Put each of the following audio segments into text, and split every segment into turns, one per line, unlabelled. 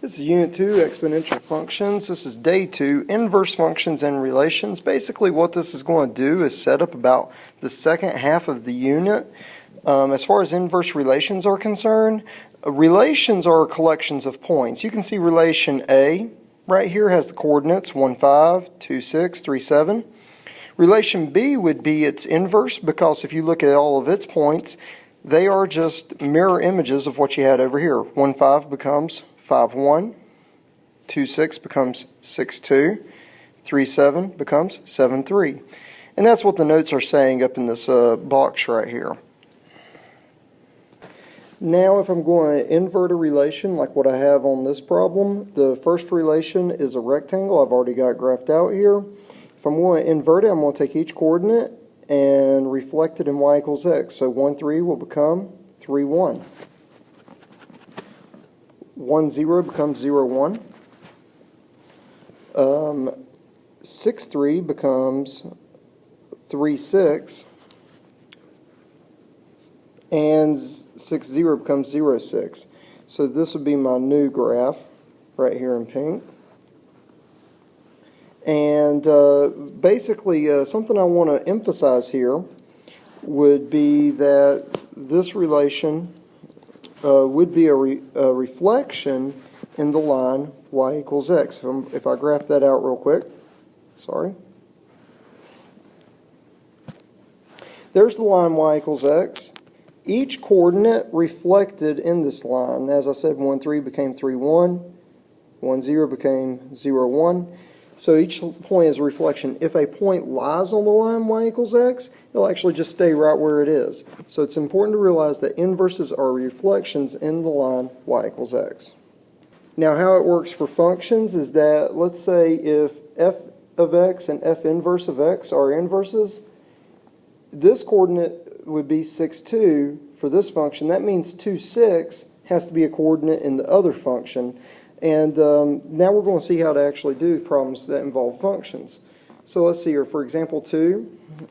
This is Unit 2, Exponential Functions. This is Day 2, Inverse Functions and Relations. Basically what this is going to do is set up about the second half of the unit. As far as inverse relations are concerned, relations are collections of points. You can see relation A right here has the coordinates 1, 5, 2, 6, 3, 7. Relation B would be its inverse because if you look at all of its points, they are just mirror images of what you had over here. 1, 5 becomes 5, 1, 2, 6 becomes 6, 2, 3, 7 becomes 7, 3. And that's what the notes are saying up in this box right here. Now if I'm going to invert a relation like what I have on this problem, the first relation is a rectangle. I've already got it graphed out here. If I'm going to invert it, I'm going to take each coordinate and reflect it in y equals x. So 1, 3 will become 3, 1. 1, 0 becomes 0, 1. 6, 3 becomes 3, 6. And 6, 0 becomes 0, 6. So this would be my new graph right here in pink. And basically something I want to emphasize here would be that this relation would be a reflection in the line y equals x. If I graph that out real quick, sorry. There's the line y equals x. Each coordinate reflected in this line, as I said, 1, 3 became 3, 1. 1, 0 became 0, 1. So each point is a reflection. If a point lies on the line y equals x, it'll actually just stay right where it is. So it's important to realize that inverses are reflections in the line y equals x. Now how it works for functions is that, let's say if f of x and f inverse of x are inverses, this coordinate would be 6, 2 for this function. That means 2, 6 has to be a coordinate in the other function. And now we're going to see how to actually do problems that involve functions. So let's see here. For example 2,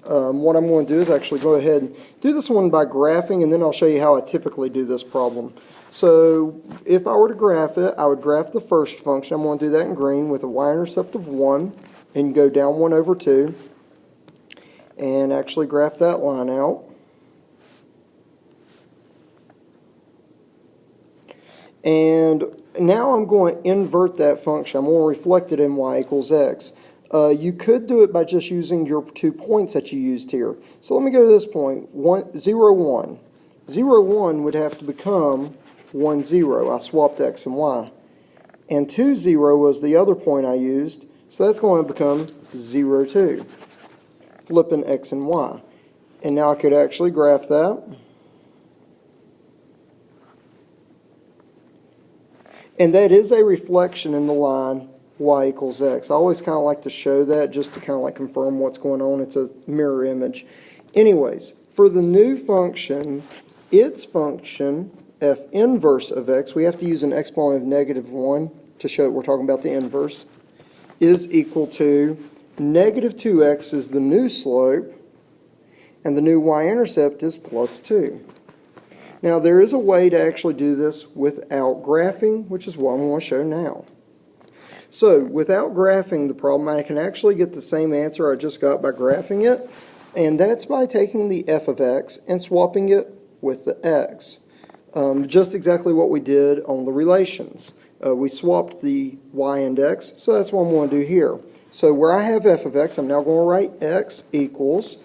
what I'm going to do is actually go ahead and do this one by graphing, and then I'll show you how I typically do this problem. So if I were to graph it, I would graph the first function. I'm going to do that in green with a y-intercept of 1 and go down 1 over 2 and actually graph that line out. And now I'm going to invert that function. I'm going to reflect it in y equals x. You could do it by just using your 2 points that you used here. So let me go to this point, 0, 1. 0, 1 would have to become 1, 0. I swapped x and y. And 2, 0 was the other point I used, so that's going to become 0, 2. Flipping x and y. And now I could actually graph that. And that is a reflection in the line y equals x. I always kind of like to show that just to kind of like confirm what's going on. It's a mirror image. Anyways, for the new function, its function, f inverse of x, we have to use an exponent of negative 1 to show that we're talking about the inverse, is equal to negative 2x is the new slope, and the new y-intercept is plus 2. Now there is a way to actually do this without graphing, which is what I'm going to show now. So without graphing the problem, I can actually get the same answer I just got by graphing it, and that's by taking the f of x and swapping it with the x. Just exactly what we did on the relations. We swapped the y and x, so that's what I'm going to do here. So where I have f of x, I'm now going to write x equals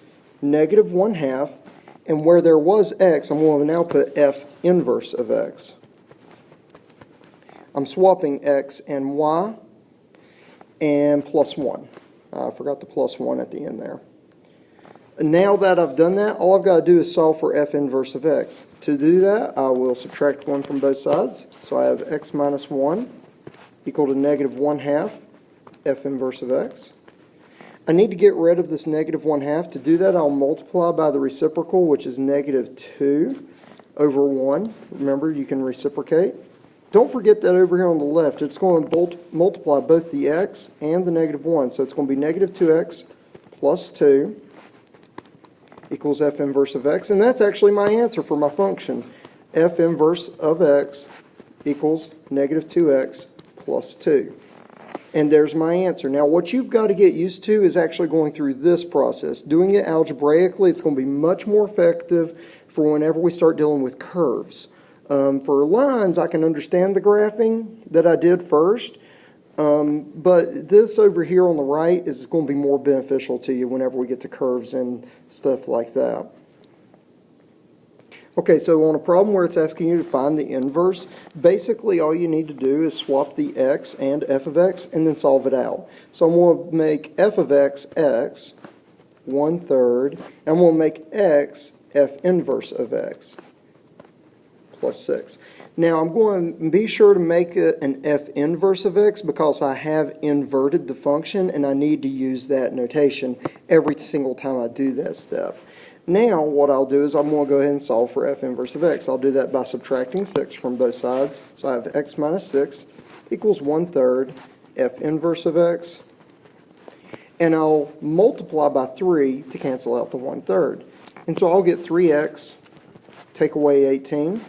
negative 1/2. And where there was x, I'm going to now put f inverse of x. I'm swapping x and y and plus 1. I forgot the plus 1 at the end there. Now that I've done that, all I've got to do is solve for f inverse of x. To do that, I will subtract 1 from both sides. So I have x minus 1 equal to negative 1/2 f inverse of x. I need to get rid of this negative 1/2. To do that, I'll multiply by the reciprocal, which is negative 2 over 1. Remember, you can reciprocate. Don't forget that over here on the left, it's going to multiply both the x and the negative 1. So it's going to be negative 2x plus 2 equals f inverse of x. And that's actually my answer for my function. F inverse of x equals negative 2x plus 2. And there's my answer. Now, what you've got to get used to is actually going through this process. Doing it algebraically, it's going to be much more effective for whenever we start dealing with curves. For lines, I can understand the graphing that I did first, but this over here on the right is going to be more beneficial to you whenever we get to curves and stuff like that. Okay, so on a problem where it's asking you to find the inverse, basically all you need to do is swap the x and f of x and then solve it out. So I'm going to make f of x, x, 1/3, and I'm going to make x, f inverse of x, plus 6. Now I'm going to be sure to make it an f inverse of x because I have inverted the function and I need to use that notation every single time I do that step. Now what I'll do is I'm going to go ahead and solve for f inverse of x. I'll do that by subtracting 6 from both sides. So I have x minus 6 equals 1/3 f inverse of x. And I'll multiply by 3 to cancel out the 1/3. And so I'll get 3x, take away 18,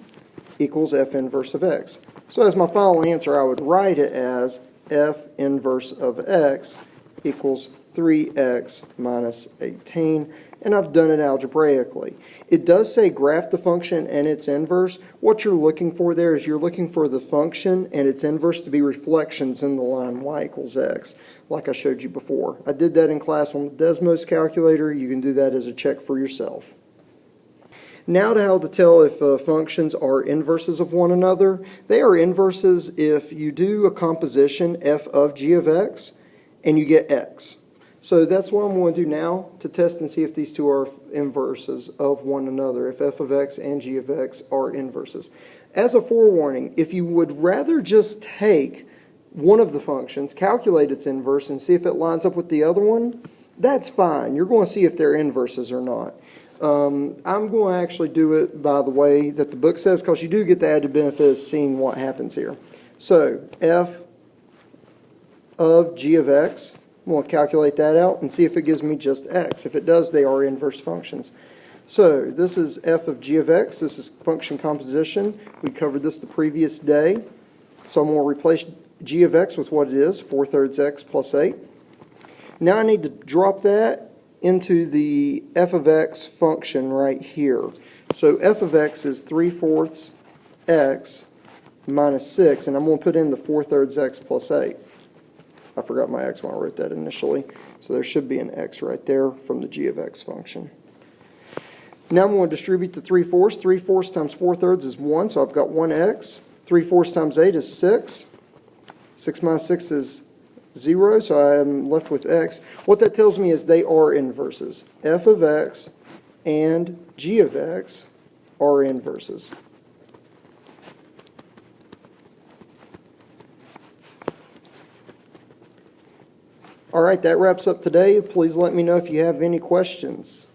equals f inverse of x. So as my final answer, I would write it as f inverse of x equals 3x minus 18, and I've done it algebraically. It does say graph the function and its inverse. What you're looking for there is you're looking for the function and its inverse to be reflections in the line y equals x, like I showed you before. I did that in class on the Desmos calculator. You can do that as a check for yourself. Now to how to tell if functions are inverses of one another. They are inverses if you do a composition f of g of x and you get x. So that's what I'm going to do now to test and see if these two are inverses of one another, if f of x and g of x are inverses. As a forewarning, if you would rather just take one of the functions, calculate its inverse, and see if it lines up with the other one, that's fine. You're going to see if they're inverses or not. I'm going to actually do it by the way that the book says because you do get the added benefit of seeing what happens here. So f of g of x, I'm going to calculate that out and see if it gives me just x. If it does, they are inverse functions. So this is f of g of x. This is function composition. We covered this the previous day. So I'm going to replace g of x with what it is, 4/3 x plus 8. Now I need to drop that into the f of x function right here. So f of x is 3/4 x minus 6, and I'm going to put in the 4/3 x plus 8. I forgot my x when I wrote that initially, so there should be an x right there from the g of x function. Now I'm going to distribute the 3/4. 3/4 times 4/3 is 1, so I've got 1x. 3/4 times 8 is 6. 6 minus 6 is 0, so I am left with x. What that tells me is they are inverses. F of x and g of x are inverses. All right, that wraps up today. Please let me know if you have any questions.